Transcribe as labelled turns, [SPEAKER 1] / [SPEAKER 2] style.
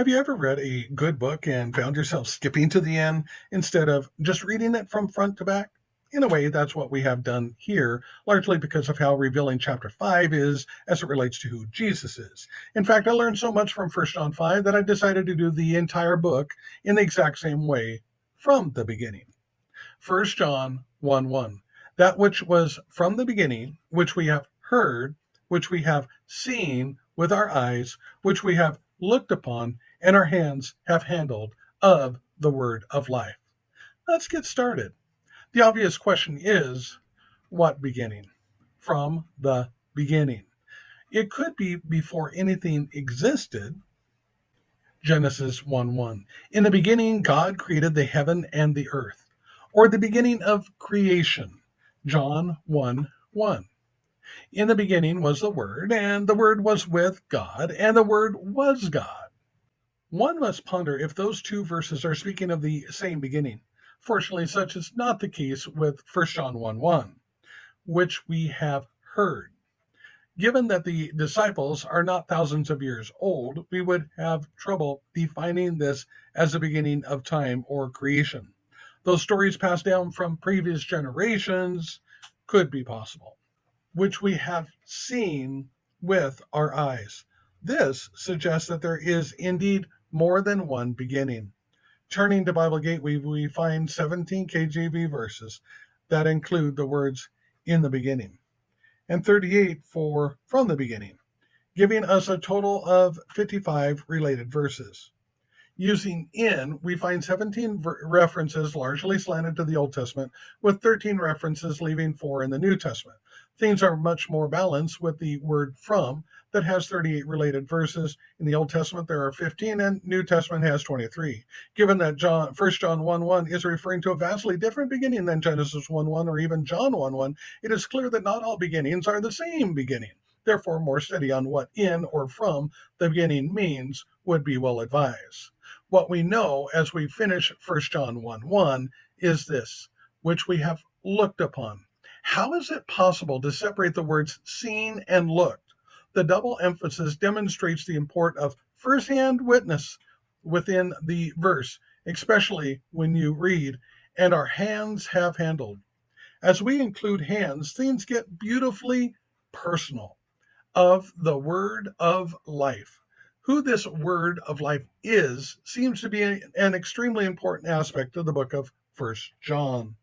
[SPEAKER 1] Have you ever read a good book and found yourself skipping to the end instead of just reading it from front to back? In a way, that's what we have done here, largely because of how revealing chapter 5 is as it relates to who Jesus is. In fact, I learned so much from First John 5 that I decided to do the entire book in the exact same way from the beginning. First John 1 1. That which was from the beginning, which we have heard, which we have seen with our eyes, which we have looked upon, and our hands have handled of the word of life. Let's get started. The obvious question is what beginning? From the beginning. It could be before anything existed. Genesis 1 1. In the beginning, God created the heaven and the earth, or the beginning of creation. John 1 1. In the beginning was the Word, and the Word was with God, and the Word was God. One must ponder if those two verses are speaking of the same beginning. Fortunately, such is not the case with 1 John 1 1, which we have heard. Given that the disciples are not thousands of years old, we would have trouble defining this as the beginning of time or creation. Those stories passed down from previous generations could be possible, which we have seen with our eyes. This suggests that there is indeed more than one beginning. Turning to Bible Gateway, we find 17 KJV verses that include the words in the beginning, and 38 for from the beginning, giving us a total of 55 related verses. Using in, we find 17 references largely slanted to the Old Testament, with 13 references leaving 4 in the New Testament. Things are much more balanced with the word from that has 38 related verses. In the Old Testament, there are 15, and New Testament has 23. Given that 1 John 1 1 is referring to a vastly different beginning than Genesis 1 1 or even John 1 1, it is clear that not all beginnings are the same beginning. Therefore, more study on what in or from the beginning means would be well advised. What we know as we finish 1 John 1 1 is this, which we have looked upon. How is it possible to separate the words seen and looked? The double emphasis demonstrates the import of firsthand witness within the verse, especially when you read, and our hands have handled. As we include hands, things get beautifully personal. Of the word of life. Who this word of life is seems to be an extremely important aspect of the book of First John.